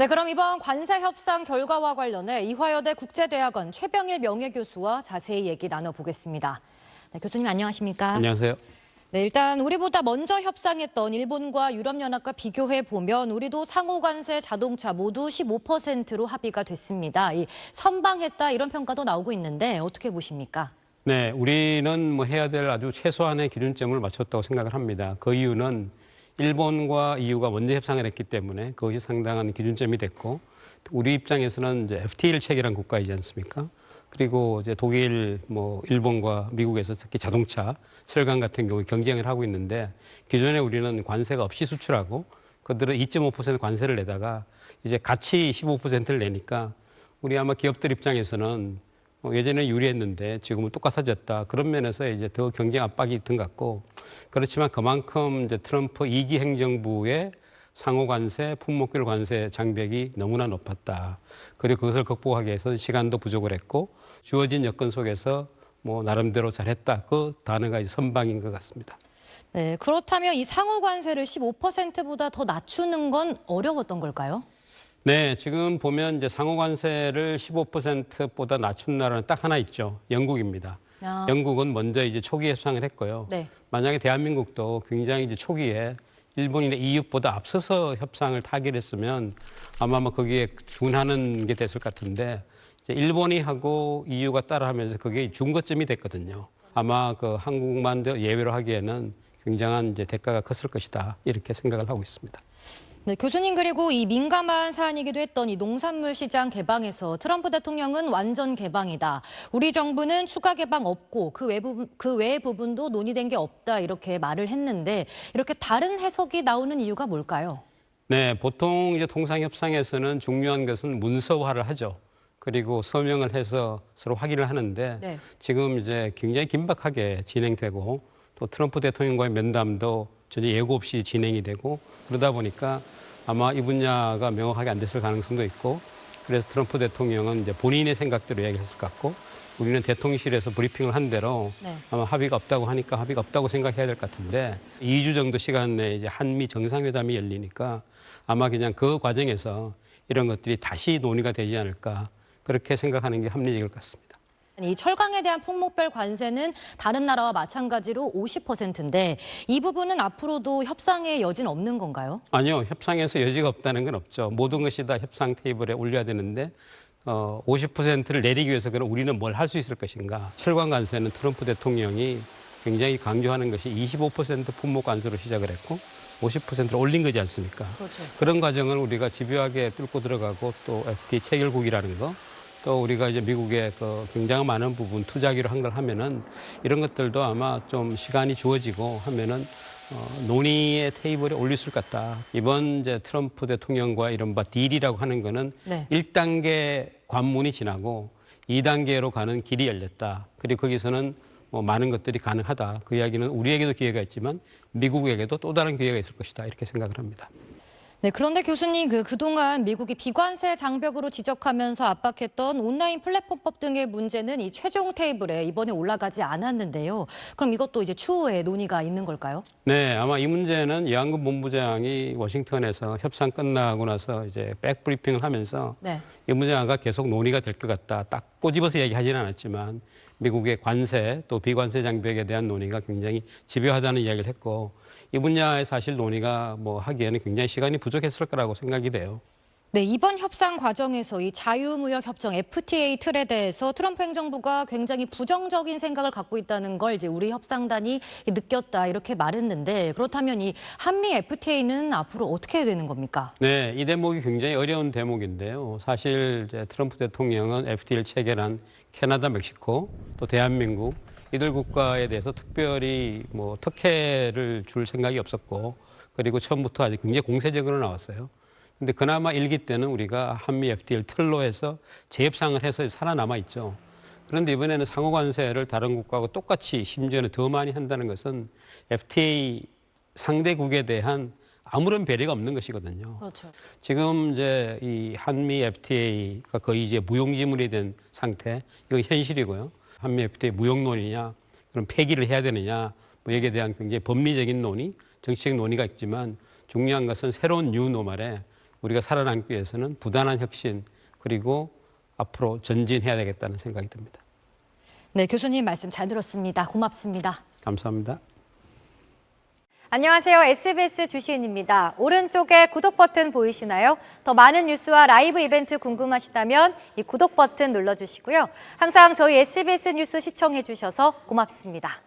네, 그럼 이번 관세 협상 결과와 관련해 이화여대 국제대학원 최병일 명예교수와 자세히 얘기 나눠보겠습니다. 네, 교수님 안녕하십니까? 안녕하세요. 네, 일단 우리보다 먼저 협상했던 일본과 유럽연합과 비교해 보면 우리도 상호관세 자동차 모두 15%로 합의가 됐습니다. 선방했다 이런 평가도 나오고 있는데 어떻게 보십니까? 네, 우리는 해야 될 아주 최소한의 기준점을 맞췄다고 생각을 합니다. 그 이유는 일본과 EU가 먼저 협상을 했기 때문에 그것이 상당한 기준점이 됐고, 우리 입장에서는 이제 FTA를 체결한 국가이지 않습니까? 그리고 이제 독일, 일본과 미국에서 특히 자동차, 철강 같은 경우에 경쟁을 하고 있는데, 기존에 우리는 관세가 없이 수출하고 그들은 2.5% 관세를 내다가 이제 같이 15%를 내니까 우리 아마 기업들 입장에서는 예전에 유리했는데 지금은 똑같아졌다. 그런 면에서 이제 더 경쟁 압박이 든 것 같고, 그렇지만 그만큼 이제 트럼프 2기 행정부의 상호 관세, 품목별 관세 장벽이 너무나 높았다. 그리고 그것을 극복하기 위해서 시간도 부족을 했고, 주어진 여건 속에서 나름대로 잘했다. 그 단어가 이제 선방인 것 같습니다. 네, 그렇다면 이 상호 관세를 15%보다 더 낮추는 건 어려웠던 걸까요? 네, 지금 보면 이제 상호 관세를 15%보다 낮춘 나라는 딱 하나 있죠. 영국입니다. 영국은 먼저 이제 초기에 협상을 했고요. 네. 만약에 대한민국도 굉장히 이제 초기에 일본이나 EU보다 앞서서 협상을 타결했으면 아마 거기에 준하는 게 됐을 것 같은데, 이제 일본이 하고 EU가 따라하면서 그게 중거점이 됐거든요. 아마 그 한국만 예외로 하기에는 굉장한 이제 대가가 컸을 것이다. 이렇게 생각을 하고 있습니다. 네, 교수님 그리고 이 민감한 사안이기도 했던 이 농산물 시장 개방에서 트럼프 대통령은 완전 개방이다. 우리 정부는 추가 개방 없고 그 외의 부분도 논의된 게 없다 이렇게 말을 했는데 이렇게 다른 해석이 나오는 이유가 뭘까요? 네, 보통 이제 통상협상에서는 중요한 것은 문서화를 하죠. 그리고 서명을 해서 서로 확인을 하는데 네. 지금 이제 굉장히 긴박하게 진행되고 또 트럼프 대통령과의 면담도 전혀 예고 없이 진행이 되고 그러다 보니까 아마 이 분야가 명확하게 안 됐을 가능성도 있고, 그래서 트럼프 대통령은 이제 본인의 생각대로 이야기했을 것 같고, 우리는 대통령실에서 브리핑을 한 대로 네. 아마 합의가 없다고 하니까 합의가 없다고 생각해야 될 것 같은데, 2주 정도 시간 내에 이제 한미 정상회담이 열리니까 아마 그냥 그 과정에서 이런 것들이 다시 논의가 되지 않을까, 그렇게 생각하는 게 합리적일 것 같습니다. 이 철강에 대한 품목별 관세는 다른 나라와 마찬가지로 50%인데 이 부분은 앞으로도 협상의 여지는 없는 건가요? 아니요, 협상에서 여지가 없다는 건 없죠. 모든 것이 다 협상 테이블에 올려야 되는데 50%를 내리기 위해서 그럼 우리는 뭘 할 수 있을 것인가. 철강 관세는 트럼프 대통령이 굉장히 강조하는 것이 25% 품목 관세로 시작을 했고 50%를 올린 거지 않습니까? 그렇죠. 그런 과정을 우리가 집요하게 뚫고 들어가고 또 FTA 체결국이라는 거, 또 우리가 이제 미국에 굉장히 많은 부분 투자하기로 한 걸 하면은 이런 것들도 아마 좀 시간이 주어지고 하면은 논의의 테이블에 올릴 수 있겠다. 이번 이제 트럼프 대통령과 이른바 딜이라고 하는 거는 네. 1단계 관문이 지나고 2단계로 가는 길이 열렸다. 그리고 거기서는 많은 것들이 가능하다. 그 이야기는 우리에게도 기회가 있지만 미국에게도 또 다른 기회가 있을 것이다. 이렇게 생각을 합니다. 네, 그런데 교수님 그동안 미국이 비관세 장벽으로 지적하면서 압박했던 온라인 플랫폼법 등의 문제는 이 최종 테이블에 이번에 올라가지 않았는데요. 그럼 이것도 이제 추후에 논의가 있는 걸까요? 네, 아마 이 문제는 이한금 본부장이 워싱턴에서 협상 끝나고 나서 이제 백브리핑을 하면서 네. 이 문제가 계속 논의가 될 것 같다. 딱 꼬집어서 얘기하지는 않았지만 미국의 관세 또 비관세 장벽에 대한 논의가 굉장히 집요하다는 이야기를 했고, 이 분야의 사실 논의가 하기에는 굉장히 시간이 부족했을 거라고 생각이 돼요. 네, 이번 협상 과정에서 이 자유무역 협정 FTA 틀에 대해서 트럼프 행정부가 굉장히 부정적인 생각을 갖고 있다는 걸 이제 우리 협상단이 느꼈다 이렇게 말했는데, 그렇다면 이 한미 FTA는 앞으로 어떻게 되는 겁니까? 네, 이 대목이 굉장히 어려운 대목인데요. 사실 이제 트럼프 대통령은 FTA를 체결한 캐나다, 멕시코, 또 대한민국 이들 국가에 대해서 특별히 특혜를 줄 생각이 없었고, 그리고 처음부터 아주 굉장히 공세적으로 나왔어요. 근데 그나마 일기 때는 우리가 한미 FTA를 틀로 해서 재협상을 해서 살아남아 있죠. 그런데 이번에는 상호 관세를 다른 국가하고 똑같이 심지어는 더 많이 한다는 것은 FTA 상대국에 대한 아무런 배려가 없는 것이거든요. 그렇죠. 지금 이제 이 한미 FTA가 거의 이제 무용지물이 된 상태, 이건 현실이고요. 한미 FTA 무용론이냐, 그럼 폐기를 해야 되느냐, 여기에 대한 굉장히 법리적인 논의, 정치적 논의가 있지만 중요한 것은 새로운 뉴노멀에 우리가 살아남기 위해서는 부단한 혁신 그리고 앞으로 전진해야 되겠다는 생각이 듭니다. 네, 교수님 말씀 잘 들었습니다. 고맙습니다. 감사합니다. 안녕하세요. SBS 주시은입니다. 오른쪽에 구독 버튼 보이시나요? 더 많은 뉴스와 라이브 이벤트 궁금하시다면 이 구독 버튼 눌러주시고요. 항상 저희 SBS 뉴스 시청해 주셔서 고맙습니다.